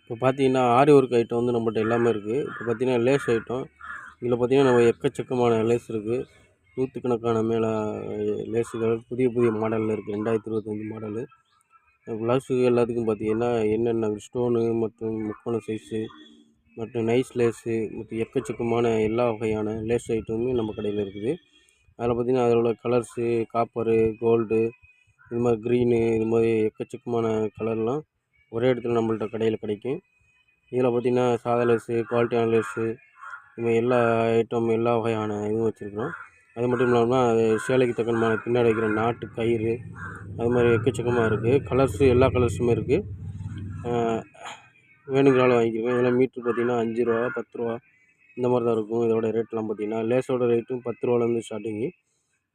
இப்போ பார்த்தீங்கன்னா, ஆரி work item வந்து நம்மள்ட்ட எல்லாமே இருக்குது. இப்போ பார்த்தீங்கன்னா, லேஸ் ஐட்டம். இதில பார்த்தீங்கன்னா, நம்ம எக்கச்சக்கமான லேஸ் இருக்குது. நூற்றுக்கணக்கான லேஸுகள் புதிய புதிய மாடல்ல இருக்குது. 2025 மாடலு. ப்ளவுஸு எல்லாத்துக்கும் பார்த்தீங்கன்னா, என்னென்ன ஸ்டோனு மற்றும் முக்கோண சைஸு மற்றும் நைஸ் லேஸு மற்றும் எக்கச்சக்கமான எல்லா வகையான லேஸ் ஐட்டமுமே நம்ம கடையில் இருக்குது. அதில் பார்த்தீங்கன்னா, அதில் உள்ள கலர்ஸு, காப்பரு, கோல்டு, இது மாதிரி க்ரீனு, இது மாதிரி எக்கச்சக்கமான கலர்லாம் ஒரே இடத்துல நம்மள்ட்ட கடையில் கிடைக்கும். இதில் பார்த்திங்கன்னா சாதா லேஸு, குவாலிட்டியான லேஸு, இது மாதிரி எல்லா ஐட்டம் எல்லா வகையான இதுவும் வச்சுருக்கிறோம். அது மட்டும் இல்லாமல் அது சேலைக்கு தக்கன பின்னாடி வைக்கிற நாட்டு கயிறு, அது மாதிரி எக்கச்சக்கமாக இருக்குது. கலர்ஸு எல்லா கலர்ஸுமே இருக்குது. வேணுங்கிறனால வாங்கிக்கிறோங்க. இதெல்லாம் மீட்ரு பார்த்திங்கன்னா ரூ. 5, ரூ. 10 இந்த மாதிரி தான் இருக்கும். இதோட ரேட்லாம் பார்த்திங்கன்னா லேஸோட ரேட்டும் ரூ. 10லேருந்து ஸ்டார்டிங்கு.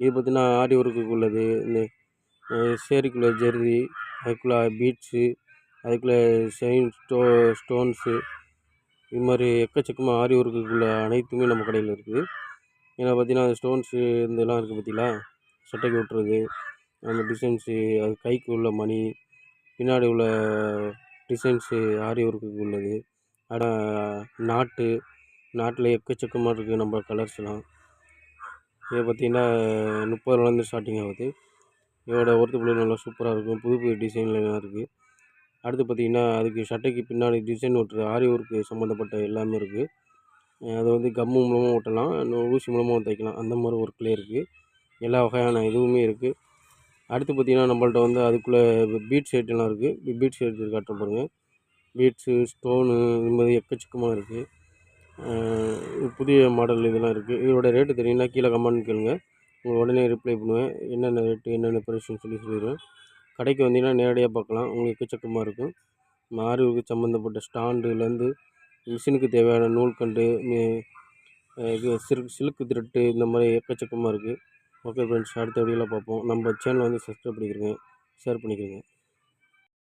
இது பார்த்திங்கன்னா ஆரி ஒர்க்குக்கு உள்ளது. இந்த சேரீக்குள்ள ஜெர்ரி, அதுக்குள்ளே பீட்ஸு, அதுக்குள்ளே செயின் ஸ்டோன்ஸு, இது மாதிரி எக்கச்சக்கமாக ஆரி ஒர்க்குக்குள்ள அனைத்துமே நம்ம கடையில் இருக்குது. ஏன்னா பார்த்தீங்கன்னா, அந்த ஸ்டோன்ஸு இந்த இதெல்லாம் இருக்குது பார்த்தீங்களா, சட்டைக்கு ஒட்டுறது, அந்த டிசைன்ஸு, அது கைக்கு உள்ள மணி, பின்னாடி உள்ள டிசைன்ஸு ஆரி ஒர்க்குக்கு உள்ளது. நாட்டில் எக்கச்சக்கமாக இருக்குது நம்ம கலர்ஸ்லாம். இதை பார்த்தீங்கன்னா ரூ. 30லேருந்து ஸ்டார்டிங் ஆகுது. இதோட ஒர்க்கு பிள்ளை நல்லா சூப்பராக இருக்கும். புது புது டிசைன்லாம் இருக்குது. அடுத்து பார்த்திங்கன்னா, அதுக்கு சட்டைக்கு பின்னாடி டிசைன் ஒட்டுற ஆரி ஒர்க்கு சம்மந்தப்பட்ட எல்லாமே இருக்குது. அது வந்து கம்மு மூலமாக ஒட்டலாம், ஊசி மூலமாகவும் தைக்கலாம். அந்த மாதிரி ஒர்க்லேயே இருக்குது. எல்லா வகையான இதுவுமே இருக்குது. அடுத்து பார்த்திங்கன்னா, நம்மள்ட்ட வந்து அதுக்குள்ளே பீட்ஸ் ஐட்டம்லாம் இருக்குது. பீட்ஸ் எடுத்து காட்டுறேன் பாருங்கள். பீட்ஸு, ஸ்டோனு, இது மாதிரி எக்கச்சக்கமாக இருக்குது. புதிய மாடல் இதெல்லாம் இருக்குது. இதோட ரேட்டு தெரியும்னா கீழே கமெண்ட் கேளுங்க. உங்களுக்கு உடனே ரிப்ளை பண்ணுவேன். என்னென்ன ரேட்டு, என்னென்ன ப்ரைஸுன்னு சொல்லிடுவேன். கடைக்கு வந்தீங்கன்னா நேரடியாக பார்க்கலாம். உங்களுக்கு எக்கச்சக்கமாக இருக்கும். ஆரி ஒர்க்கு சம்மந்தப்பட்ட ஸ்டாண்டுலேருந்து மிஷினுக்கு தேவையான நூல்கண்டு, இது சில்க்கு த்ரெட்டு, இந்த மாதிரி எக்கச்சக்கமாக இருக்குது. ஓகே ஃப்ரெண்ட்ஸ், அடுத்த வீடியோவில் பார்ப்போம். நம்ம சேனலை வந்து சப்ஸ்கிரைப் பண்ணிக்கிறங்க, ஷேர் பண்ணிக்கிறங்க.